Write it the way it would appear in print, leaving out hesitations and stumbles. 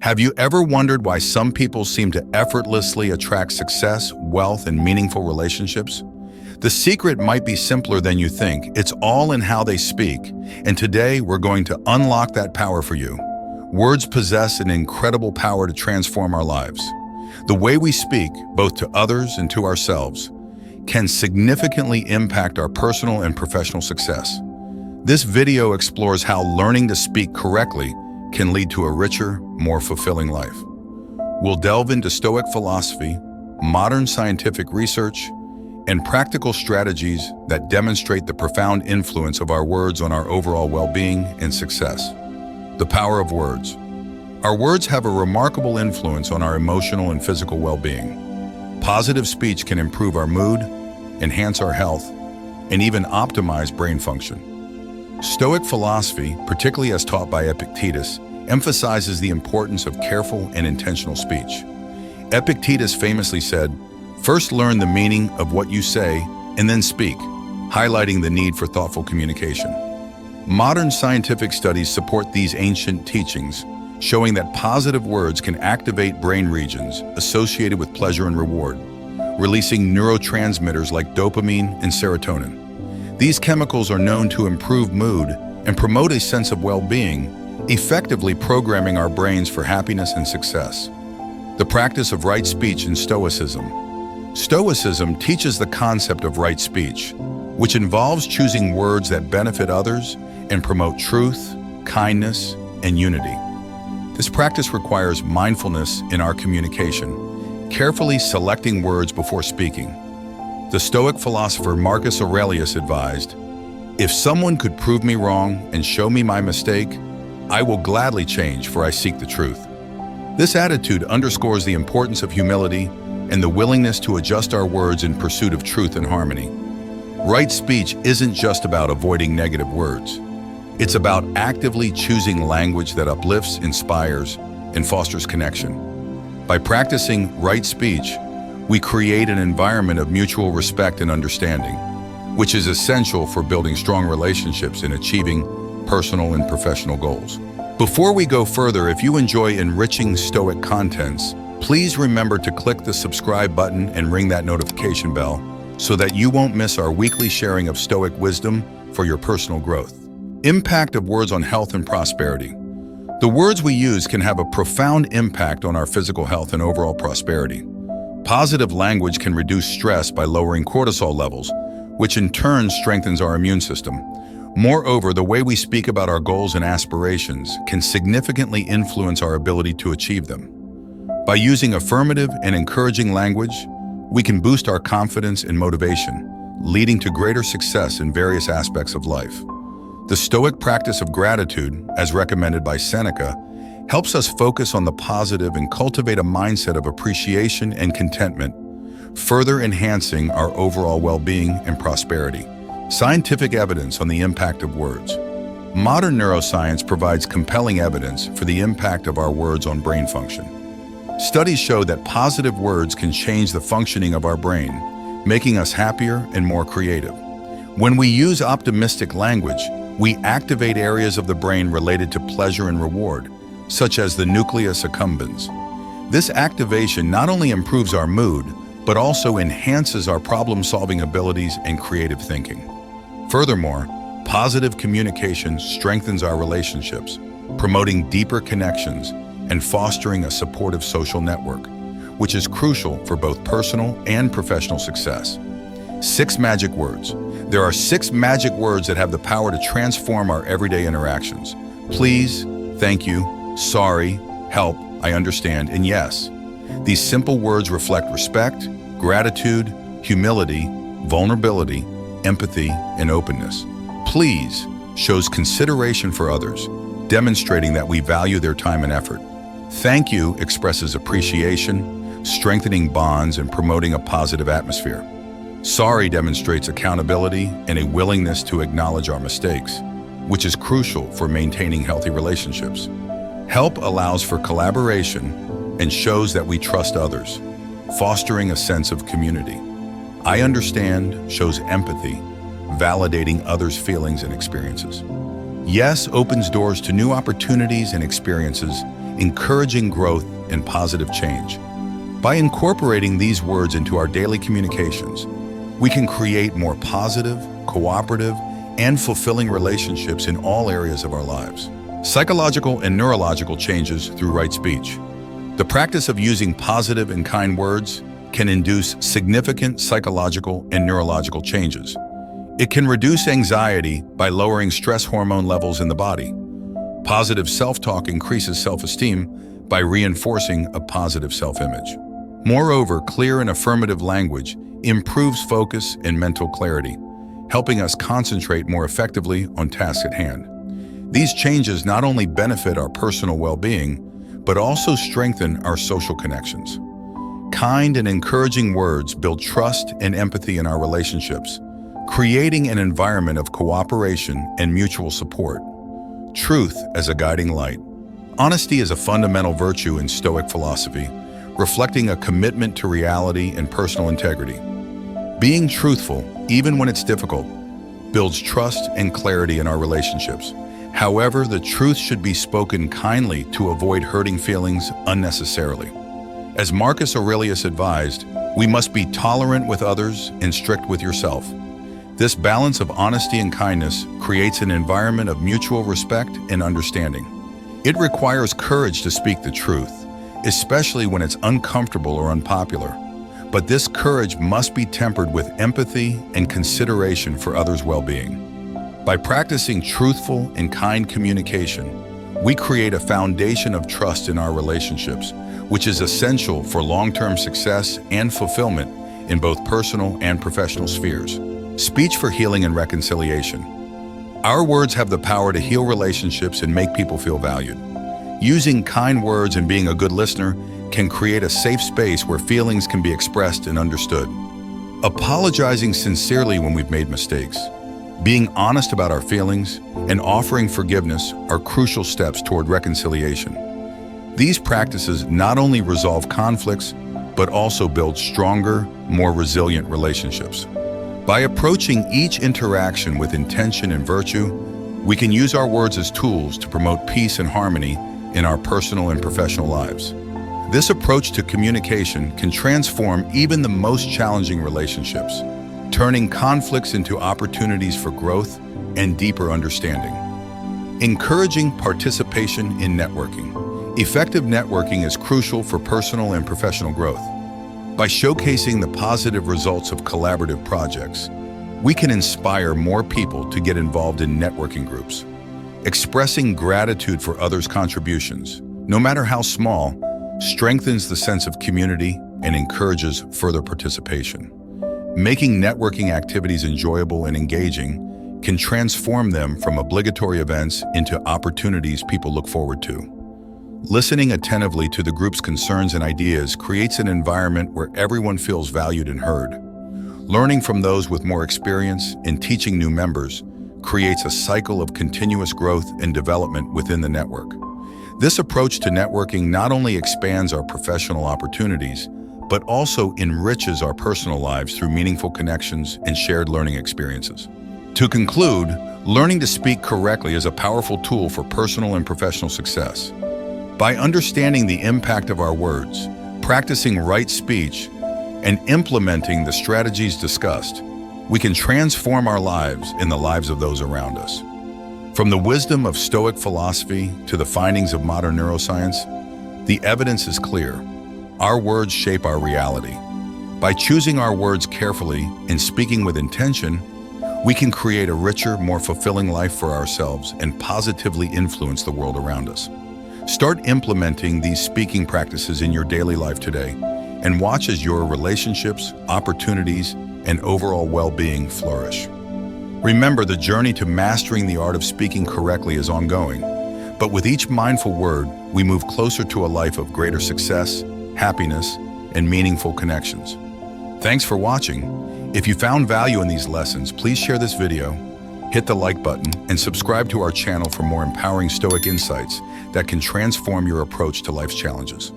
Have you ever wondered why some people seem to effortlessly attract success, wealth, and meaningful relationships? The secret might be simpler than you think. It's all in how they speak. And today, we're going to unlock that power for you. Words possess an incredible power to transform our lives. The way we speak, both to others and to ourselves, can significantly impact our personal and professional success. This video explores how learning to speak correctly can lead to a richer, more fulfilling life. We'll delve into Stoic philosophy, modern scientific research, and practical strategies that demonstrate the profound influence of our words on our overall well-being and success. The power of words. Our words have a remarkable influence on our emotional and physical well-being. Positive speech can improve our mood, enhance our health, and even optimize brain function. Stoic philosophy, particularly as taught by Epictetus, emphasizes the importance of careful and intentional speech. Epictetus famously said, "First learn the meaning of what you say and then speak," highlighting the need for thoughtful communication. Modern scientific studies support these ancient teachings, showing that positive words can activate brain regions associated with pleasure and reward, releasing neurotransmitters like dopamine and serotonin. These chemicals are known to improve mood and promote a sense of well-being, effectively programming our brains for happiness and success. The practice of right speech in Stoicism. Stoicism teaches the concept of right speech, which involves choosing words that benefit others and promote truth, kindness, and unity. This practice requires mindfulness in our communication, carefully selecting words before speaking. The Stoic philosopher Marcus Aurelius advised, "If someone could prove me wrong and show me my mistake, I will gladly change, for I seek the truth." This attitude underscores the importance of humility and the willingness to adjust our words in pursuit of truth and harmony. Right speech isn't just about avoiding negative words. It's about actively choosing language that uplifts, inspires, and fosters connection. By practicing right speech, we create an environment of mutual respect and understanding, which is essential for building strong relationships and achieving personal and professional goals. Before we go further, if you enjoy enriching Stoic contents, please remember to click the subscribe button and ring that notification bell so that you won't miss our weekly sharing of Stoic wisdom for your personal growth. Impact of words on health and prosperity. The words we use can have a profound impact on our physical health and overall prosperity. Positive language can reduce stress by lowering cortisol levels, which in turn strengthens our immune system. Moreover, the way we speak about our goals and aspirations can significantly influence our ability to achieve them. By using affirmative and encouraging language, we can boost our confidence and motivation, leading to greater success in various aspects of life. The Stoic practice of gratitude, as recommended by Seneca, helps us focus on the positive and cultivate a mindset of appreciation and contentment, further enhancing our overall well-being and prosperity. Scientific evidence on the impact of words. Modern neuroscience provides compelling evidence for the impact of our words on brain function. Studies show that positive words can change the functioning of our brain, making us happier and more creative. When we use optimistic language, we activate areas of the brain related to pleasure and reward, such as the nucleus accumbens. This activation not only improves our mood, but also enhances our problem-solving abilities and creative thinking. Furthermore, positive communication strengthens our relationships, promoting deeper connections and fostering a supportive social network, which is crucial for both personal and professional success. 6 magic words. There are 6 magic words that have the power to transform our everyday interactions. Please, thank you, sorry, help, I understand, and yes. These simple words reflect respect, gratitude, humility, vulnerability, empathy, and openness. Please shows consideration for others, demonstrating that we value their time and effort. Thank you expresses appreciation, strengthening bonds and promoting a positive atmosphere. Sorry demonstrates accountability and a willingness to acknowledge our mistakes, which is crucial for maintaining healthy relationships. Help allows for collaboration and shows that we trust others, fostering a sense of community. I understand shows empathy, validating others' feelings and experiences. Yes opens doors to new opportunities and experiences, encouraging growth and positive change. By incorporating these words into our daily communications, we can create more positive, cooperative, and fulfilling relationships in all areas of our lives. Psychological and neurological changes through right speech. The practice of using positive and kind words can induce significant psychological and neurological changes. It can reduce anxiety by lowering stress hormone levels in the body. Positive self-talk increases self-esteem by reinforcing a positive self-image. Moreover, clear and affirmative language improves focus and mental clarity, helping us concentrate more effectively on tasks at hand. These changes not only benefit our personal well-being, but also strengthen our social connections. Kind and encouraging words build trust and empathy in our relationships, creating an environment of cooperation and mutual support. Truth as a guiding light. Honesty is a fundamental virtue in Stoic philosophy, reflecting a commitment to reality and personal integrity. Being truthful, even when it's difficult, builds trust and clarity in our relationships. However, the truth should be spoken kindly to avoid hurting feelings unnecessarily. As Marcus Aurelius advised, we must be tolerant with others and strict with yourself. This balance of honesty and kindness creates an environment of mutual respect and understanding. It requires courage to speak the truth, especially when it's uncomfortable or unpopular. But this courage must be tempered with empathy and consideration for others' well-being. By practicing truthful and kind communication, we create a foundation of trust in our relationships, which is essential for long-term success and fulfillment in both personal and professional spheres. Speech for healing and reconciliation. Our words have the power to heal relationships and make people feel valued. Using kind words and being a good listener can create a safe space where feelings can be expressed and understood. Apologizing sincerely when we've made mistakes, being honest about our feelings, and offering forgiveness are crucial steps toward reconciliation. These practices not only resolve conflicts, but also build stronger, more resilient relationships. By approaching each interaction with intention and virtue, we can use our words as tools to promote peace and harmony in our personal and professional lives. This approach to communication can transform even the most challenging relationships, turning conflicts into opportunities for growth and deeper understanding. Encouraging participation in networking. Effective networking is crucial for personal and professional growth. By showcasing the positive results of collaborative projects, we can inspire more people to get involved in networking groups. Expressing gratitude for others' contributions, no matter how small, strengthens the sense of community and encourages further participation. Making networking activities enjoyable and engaging can transform them from obligatory events into opportunities people look forward to. Listening attentively to the group's concerns and ideas creates an environment where everyone feels valued and heard. Learning from those with more experience and teaching new members creates a cycle of continuous growth and development within the network. This approach to networking not only expands our professional opportunities, but also enriches our personal lives through meaningful connections and shared learning experiences. To conclude, learning to speak correctly is a powerful tool for personal and professional success. By understanding the impact of our words, practicing right speech, and implementing the strategies discussed, we can transform our lives and the lives of those around us. From the wisdom of Stoic philosophy to the findings of modern neuroscience, the evidence is clear. Our words shape our reality. By choosing our words carefully and speaking with intention, we can create a richer, more fulfilling life for ourselves and positively influence the world around us. Start implementing these speaking practices in your daily life today and watch as your relationships, opportunities, and overall well-being flourish. Remember, the journey to mastering the art of speaking correctly is ongoing, but with each mindful word, we move closer to a life of greater success, happiness, and meaningful connections. Thanks for watching. If you found value in these lessons, please share this video, hit the like button, and subscribe to our channel for more empowering Stoic insights that can transform your approach to life's challenges.